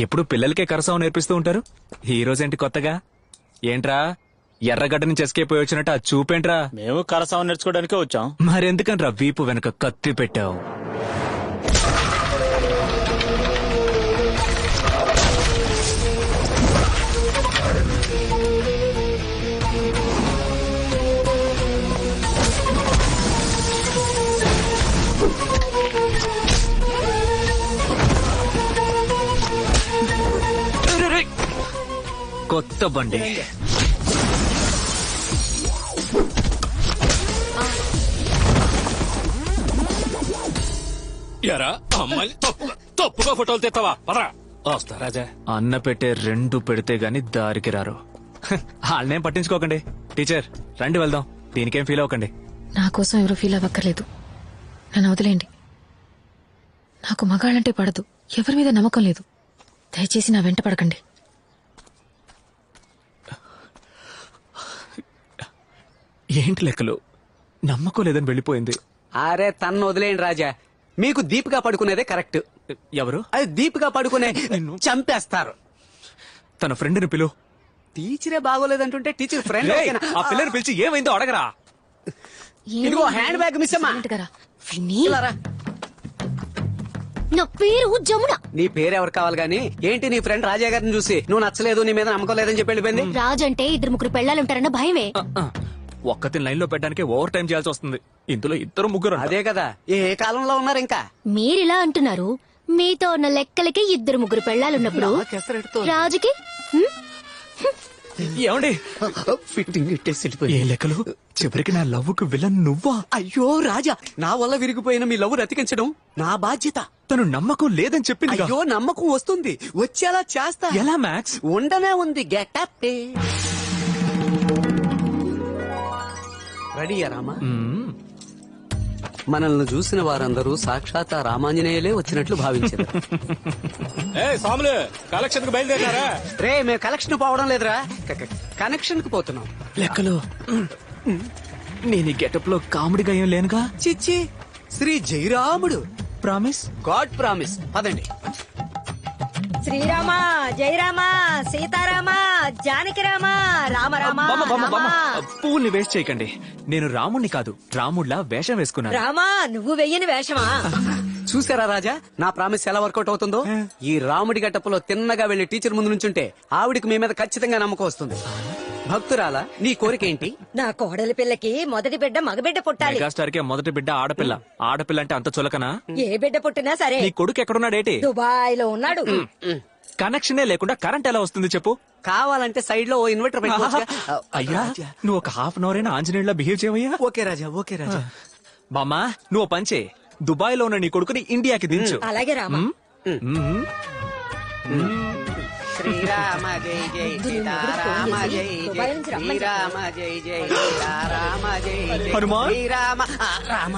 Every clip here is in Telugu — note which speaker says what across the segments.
Speaker 1: ఎప్పుడు పిల్లలకే కరసాం నేర్పిస్తూ ఉంటారు, ఈ రోజేంటి కొత్తగా? ఏంట్రా ఎర్రగడ్డ నుంచి ఎస్కేప్ పోయి వచ్చినట్టు ఆ చూపేంట్రా?
Speaker 2: మేము కరసావం నేర్చుకోవడానికే వచ్చాం.
Speaker 1: మరెందుకంట్రా వీపు వెనక కత్తి పెట్టావు? కొత్త బండి.
Speaker 3: ఎరా అమ్మాయి తప్పుగా ఫోటోలు తెస్తావా? పదరా వస్తా రాజా.
Speaker 1: అన్న పెట్టే 2 పెడితే గాని దారికి రారు. వాళ్ళనేం పట్టించుకోకండి. టీచర్ రండి వెళ్దాం. దీనికేం ఫీల్ అవ్వకండి.
Speaker 4: నా కోసం ఎవరు ఫీల్ అవ్వక్కర్లేదు. నన్ను వదిలేండి. నాకు మగాళ్ళంటే పడదు. ఎవరి మీద నమ్మకం లేదు. దయచేసి నా వెంట పడకండి.
Speaker 1: ఏంటి లెక్కలు? నమ్మకం లేదని వెళ్ళిపోయింది.
Speaker 5: అరే తన్ను వదిలేయండి రాజా. మీకు దీపిగా పడుకునేదే కరెక్ట్.
Speaker 1: ఎవరు?
Speaker 5: అది దీపిగా పడుకునే చంపేస్తారు.
Speaker 1: తన ఫ్రెండ్ని పిలు.
Speaker 5: టీచరే బాగోలేదంటుంటే టీచర్ ఫ్రెండ్
Speaker 1: ఆ పిల్లని పిలిచి ఏమైందో అడగరా.
Speaker 5: ఇదిగో హ్యాండ్ బ్యాగ్ మిస్ అమ్మా. ఇలా రా.
Speaker 6: నా పేరు జమున.
Speaker 5: నీ పేరు ఎవరు కావాలి గాని ఏంటి నీ ఫ్రెండ్ రాజా గారిని చూసి నువ్వు నచ్చలేదు, నీ మీద నమ్మకం లేదని చెప్పి వెళ్ళిపోయింది.
Speaker 6: రాజు అంటే 2-3 పెళ్ళాలుంటారన్న భయమే.
Speaker 1: ఒక్కతిని లైన్ లో పెట్టడానికి ఓవర్ టైం చేయాల్సి వస్తుంది. ఇందులో 2-3.
Speaker 5: అదే కదా, ఏ కాలంలో ఉన్నారు ఇంకా.
Speaker 6: మీరిలా అంటున్నారు. మీతో ఉన్న లెక్కలకి 2-3 పెళ్ళాలున్నప్పుడు రాజుకి
Speaker 1: ఏమండి
Speaker 5: ఫిట్టింగ్ ఇట్టేసి
Speaker 1: ఏ లెక్కలు? చివరికి నా లవ్వుకు విలన్ నువ్వా?
Speaker 5: అయ్యో రాజా, నా వల్ల విరిగిపోయిన మీ లవ్ రతికించడం నా బాధ్యత.
Speaker 1: తను నమ్మకం లేదని చెప్పింది.
Speaker 5: అయ్యో నమ్మకం వస్తుంది, వచ్చేలా చేస్తా.
Speaker 1: ఎలా మ్యాక్స్?
Speaker 5: ఉండనే ఉంది. గెటప్ రెడీయా రామా? మనల్ని చూసిన వారందరూ సాక్షాత్ రామాంజనేయులే వచ్చినట్లు భావించారు.
Speaker 3: ఏ సాములు కలెక్షన్ కు బయలుదేరారా?
Speaker 5: రే మేము కలెక్షన్ పోవడం లేదురా, కనెక్షన్ కు పోతున్నాం.
Speaker 1: లెక్కలు నేను ఈ గెటప్ లో కామెడీగా ఏం లేనుగా.
Speaker 5: చిచ్చి, శ్రీ జయరాముడు.
Speaker 1: ప్రామిస్?
Speaker 5: God promise. పదండి.
Speaker 7: శ్రీరామ జయరామ సీతారామ జానకి రామ రామ రామ
Speaker 1: పువ్వుల్ని వేస్ట్ చేయకండి. నేను రాముణ్ణి కాదు, రాముడిలా వేషం వేసుకున్నాను.
Speaker 7: రామా నువ్వు వెయ్యని వేషమా?
Speaker 5: చూసారా రాజా, నా ప్రామిస్ ఎలా వర్కౌట్ అవుతుందో. ఈ రాముడి గట్టపులో తిన్నగా వెళ్లి టీచర్ ముందు నుంచుంటే ఆవిడికి మీ మీద ఖచ్చితంగా నమ్మకం వస్తుంది. భక్తురాలా, నీ కోరిక ఏంటి?
Speaker 7: నా కోడలి పిల్లకి మొదటి బిడ్డ మగబిడ్డ పుట్టాలి.
Speaker 1: మెగాస్టార్ కే మొదటి బిడ్డ ఆడపిల్ల. ఆడపిల్ల అంటే అంత చులకనా?
Speaker 7: ఏ బిడ్డ పుట్టినా సరే.
Speaker 1: నీ కొడుకు ఎక్కడున్నాడేటి?
Speaker 7: దుబాయ్ లో ఉన్నాడు.
Speaker 1: కనెక్షనే లేకుండా కరెంట్ ఎలా వస్తుంది చెప్పు?
Speaker 5: కావాలంటే సైడ్ లో ఓ ఇన్వర్టర్ పెట్టుకోవచ్చుగా.
Speaker 1: అయ్యా నువ్వు ఒక హాఫ్ అన్ అవర్ అయినా ఆంజనేయుల్లా బిహేవ్ చేయవయ్యా.
Speaker 5: ఓకే రాజా, ఓకే రాజా.
Speaker 1: బామ్మా నువ్వు పంచే. దుబాయ్ లో ఉన్న నీ కొడుకుని ఇండియాకి దించు.
Speaker 7: అలాగే రామా.
Speaker 5: శ్రీరామ జై జై సీతారామ జై జై శ్రీరామ జై జై సీతారామ జై జై
Speaker 1: హనుమాన్?
Speaker 5: శ్రీరామ రామ.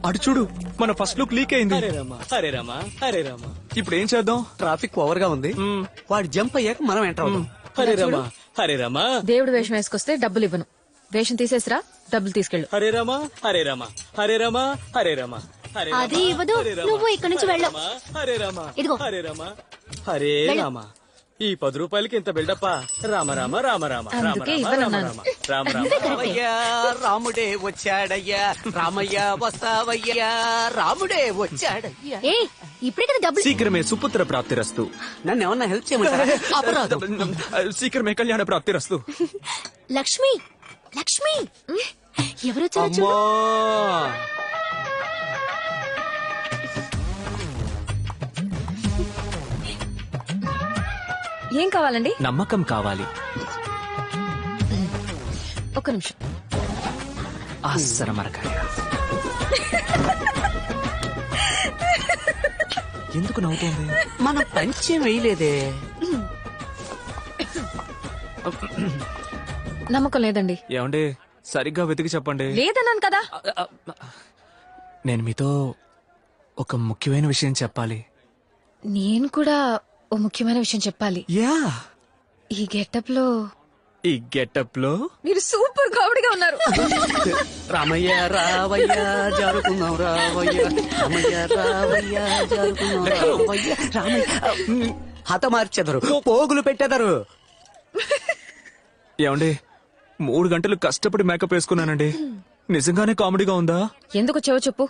Speaker 1: అటు చూడు, మన ఫస్ట్ లుక్ లీక్ అయింది.
Speaker 3: హరే రామ హరే రామ హరే రామ.
Speaker 1: ఇప్పుడు ఏం చేద్దాం?
Speaker 5: ట్రాఫిక్ ఓవర్ గా ఉంది, వాడు జంప్ అయ్యాక మనం ఎంటర్ అవుతాం.
Speaker 3: హరే రామ హరే రామ.
Speaker 4: దేవుడు వేషం వేసుకొస్తే డబ్బులు ఇవ్వను. వేషం తీసేసిరా, డబ్బులు తీసుకెళ్ళు.
Speaker 3: హరే రామ హరే రామ హరే రామ హరే రామ.
Speaker 6: అది ఇవ్వదు. నువ్వు ఇక్కడి నుంచి వెళ్ళు.
Speaker 3: హరే రామ
Speaker 6: ఇదిగో.
Speaker 3: హరే రామ హరే రామ. ఈ 10 రూపాయలకి ఇంత బిల్డప్ప. రామ రామ రామ రామ రామ
Speaker 4: అందుకే
Speaker 3: రామ
Speaker 4: ఇవ్వనన్నాను.
Speaker 3: రామ రామ.
Speaker 5: రామయ్యా రాముడే వచ్చాడయ్యా, రామయ్య వస్తావయ్యా, రాముడే వచ్చాడయ్యా.
Speaker 6: ఏ ఇప్పుడే కదా డబ్బులు.
Speaker 1: శీఘ్రమే సుపుత్ర ప్రాప్తిరస్తు.
Speaker 5: నన్ను ఏమన్నా హెల్ప్ చేయమంటారా? అపరాధం.
Speaker 1: శీఘ్రమే కళ్యాణ ప్రాప్తిరస్తు.
Speaker 6: లక్ష్మి లక్ష్మి ఎవరొచ్చారో చూడు.
Speaker 4: ఏం కావాలండి?
Speaker 1: నమ్మకం కావాలి.
Speaker 4: ఒక్క నిమిషం.
Speaker 1: అస్సర మరకాయ. ఎందుకు నవ్వుతోంది?
Speaker 5: మనం పంచం వేయలేదే.
Speaker 4: నమ్మకం లేదండి.
Speaker 1: ఏమండి సరిగ్గా వెతికి చెప్పండి.
Speaker 4: లేదన్నాను కదా.
Speaker 1: నేను మీతో ఒక ముఖ్యమైన విషయం చెప్పాలి.
Speaker 4: నేను కూడా ఓ ముఖ్యమైన విషయం చెప్పాలి.
Speaker 1: యా.
Speaker 4: ఈ గెటప్ లో మీరు సూపర్ కామెడీగా ఉన్నారు.
Speaker 5: రామయ్య రావయ్య జరుపుకుందాం రావయ్య, రామయ్య రావయ్య జరుపుకుందాం రావయ్య, రామయ్య. హతమార్చెదరు, పోగులు పెట్టెదరు.
Speaker 1: ఏమండి 3 గంటలు కష్టపడి మేకప్ వేసుకున్నానండి. నిజంగానే కామెడీగా ఉందా?
Speaker 4: ఎందుకు చెవు చెప్పు.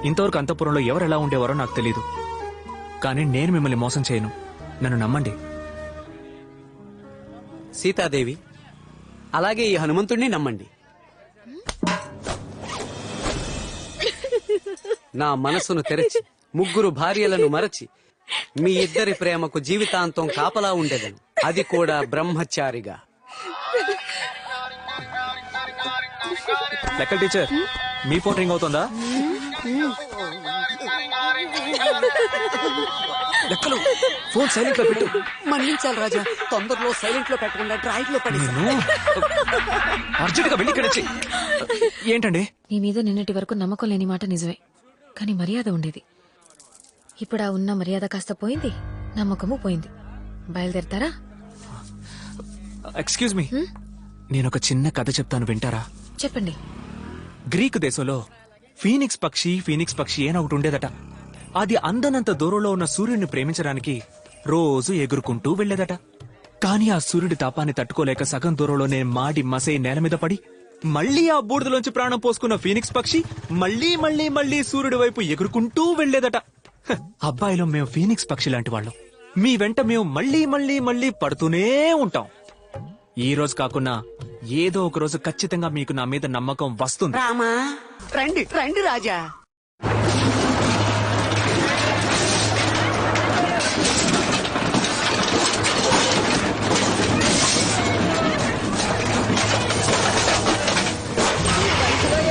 Speaker 1: ఇంతవరకు అంతఃపురంలో ఎవరు ఎలా ఉండేవారో నాకు తెలీదు, కానీ నేను మిమ్మల్ని మోసం చేయను. నన్ను నమ్మండి.
Speaker 5: సీతాదేవి అలాగే ఈ హనుమంతుడిని నమ్మండి. నా మనసును తెరచి 3 భార్యలను మరచి మీ ఇద్దరి ప్రేమకు జీవితాంతం కాపలా ఉండేదను, అది కూడా బ్రహ్మచారిగా.
Speaker 1: లెక్కల టీచర్, మీ ఫోన్ రింగ్ అవుతుందా? లెక్కలు ఫోన్ సైలెంట్ లో పెట్టు.
Speaker 5: మన్నించాలి రాజా, తొందరలో సైలెంట్ లో పెట్టకుండా డ్రాయింగ్ లో పడి.
Speaker 1: అర్జెంట్ గా వెళ్ళి ఇక్కడ వచ్చి. ఏంటండి?
Speaker 4: నీ మీద నిన్నటి వరకు నమ్మకం లేని మాట నిజమే, కానీ మర్యాద ఉండేది. ఇప్పుడు ఆ ఉన్న మర్యాద కాస్త పోయింది, నమ్మకము పోయింది. బయలుదేరతారా?
Speaker 1: ఎక్స్క్యూజ్ మీ, నేను ఒక చిన్న కథ చెప్తాను, వింటారా?
Speaker 4: చెప్పండి.
Speaker 1: గ్రీకు దేశంలో ఫీనిక్స్ పక్షి అని ఒకటి ఉండేదట. అది అందనంత దూరంలో ఉన్న సూర్యుడిని ప్రేమించడానికి రోజు ఎగురుకుంటూ వెళ్లేదట. కానీ ఆ సూర్యుడి తాపాన్ని తట్టుకోలేక సగం దూరంలోనే మాడి మసై నేల మీద పడి మళ్లీ ఆ బూడిదలోంచి ప్రాణం పోసుకున్న ఫీనిక్స్ పక్షి మళ్లీ సూర్యుడి వైపు ఎగురుకుంటూ వెళ్లేదట. హ, అబ్బాయిలో మేము ఫీనిక్స్ పక్షి లాంటి వాళ్ళం. మీ వెంట మేము మళ్లీ పడుతూనే ఉంటాం. ఈ రోజు కాకున్నా ఏదో ఒక రోజు ఖచ్చితంగా మీకు నా మీద నమ్మకం వస్తుంది.
Speaker 5: రామా రండి రండి రాజా.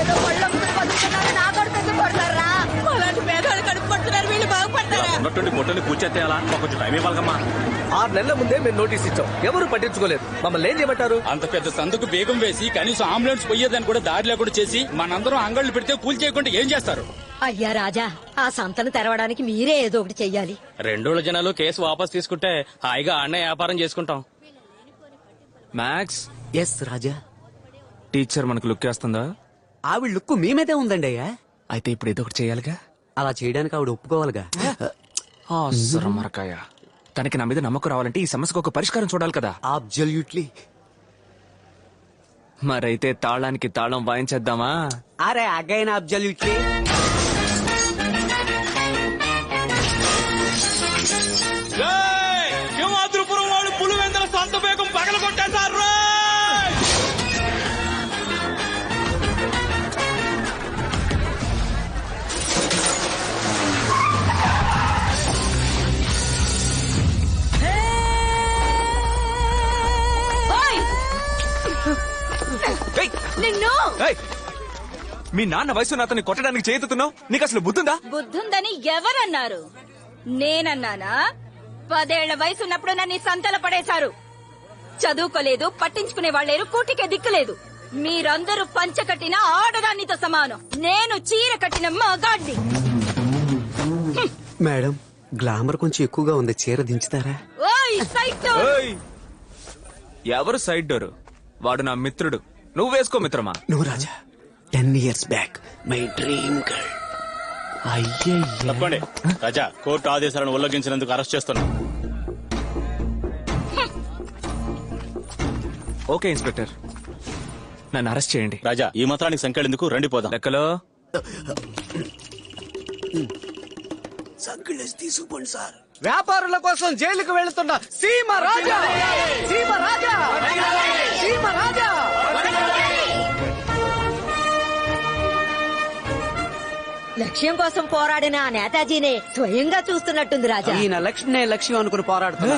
Speaker 7: ఏదో పళ్ళొంగుతులు బతుకుతున్నారు, నా కొడుకు ఎందుకు కొడతారా? అలాంటి పేదవాళ్ళు కడుపు కొడుతున్నారు, వీళ్ళు బాగుపడతారా?
Speaker 2: ఉన్నట్టుండి పొట్టని పూర్చేయాలా? కొంచెం టైం ఇవ్వాలమ్మా.
Speaker 8: 6 నెలల ముందే మేము నోటీస్ ఇచ్చాం, ఎవరు పట్టించుకోలేదు. మమ్మల్ని ఏం చేయమంటారు?
Speaker 2: అంత పెద్ద సందుకు బేగం వేసి కనీసం అంబులెన్స్ పోయేదని కూడా దారి లేకుండా చేసి మనందరం అంగళ్ళు పెడితే కూల్ చేయకుండా ఏం చేస్తారు?
Speaker 7: అయ్యా రాజా, ఆ సంతను తెరవడానికి మీరే ఏదో ఒకటి చెయ్యాలి.
Speaker 3: 2 రోజుల జనాలు కేసు వాపస్ తీసుకుంటే హాయిగా ఆడనే వ్యాపారం చేసుకుంటాం.
Speaker 1: మ్యాక్స్,
Speaker 5: ఎస్ రాజా.
Speaker 1: టీచర్ మనకు లుక్ వేస్తుందా?
Speaker 5: ఆవిడ లుక్కు మీ మీదే ఉందండి అయ్యా.
Speaker 1: అయితే ఇప్పుడు ఏదో ఒకటి చేయాలిగా.
Speaker 5: అలా చేయడానికి ఆవిడ ఒప్పుకోవాలిగా.
Speaker 1: మరకాయ, తనకి నా మీద నమ్మకం రావాలంటే ఈ సమస్యకు ఒక పరిష్కారం చూడాలి కదా.
Speaker 5: అబ్జల్యూట్లీ.
Speaker 1: మరైతే తాళానికి తాళం వాయించేద్దామా?
Speaker 5: అరే అగైన్ అబ్జల్యూట్లీ.
Speaker 2: సింహాద్రిపురం వాళ్ళు పులివెందుల సొంత బేగం పగల కొట్టేశారు.
Speaker 6: నిన్ను
Speaker 1: ఏయ్! మీ నాన్న వయసు అతన్ని కొట్టడానికి చేతుతున్నావు, నీకు అసలు బుద్ధుందా?
Speaker 6: బుద్ధుందని ఎవరన్నారు? నేనన్నానా? 10 ఏళ్ల వయసున్నప్పుడు నన్ను సంతల పడేశారు. చదువుకోలేదు, పట్టించుకునే వాళ్ళేరు, కూటికే దిక్కులేదు. మీరందరూ పంచ కట్టిన ఆడదానితో సమానం, నేను చీర కట్టిన మగాడ్ని.
Speaker 5: మేడం, గ్లామర్ కొంచెం ఎక్కువగా ఉంది, చీర దించుతారా?
Speaker 6: ఓయ్ సైట్!
Speaker 1: ఏయ్! ఎవరు సైడ్ డోరు? వాడు నా మిత్రుడు, నువ్వు వేసుకో మిత్రమా.
Speaker 5: No Raja, 10 years back my dream girl.
Speaker 2: తప్పండి రాజా, కోర్టు ఆదేశాలను ఉల్లంఘించినందుకు అరెస్ట్ చేస్తున్నాం.
Speaker 1: ఓకే ఇన్స్పెక్టర్, నన్ను అరెస్ట్ చేయండి.
Speaker 2: రాజా, ఈ మాత్రానికి సంఖ్యలెందుకు, రండి పోదాం.
Speaker 1: లెక్కలో
Speaker 5: తీసుకుపోండి సార్.
Speaker 8: వ్యాపారుల కోసం జైలుకు వెళుతున్న సీమ రాజా, సీమ రాజా, సీమ రాజా.
Speaker 7: లక్ష్యం కోసం పోరాడిన ఆ నేతాజీనే స్వయంగా చూస్తున్నట్టుంది రాజా.
Speaker 5: ఈయన లక్ష్మణే లక్ష్యం అనుకుని పోరాడుతున్నా.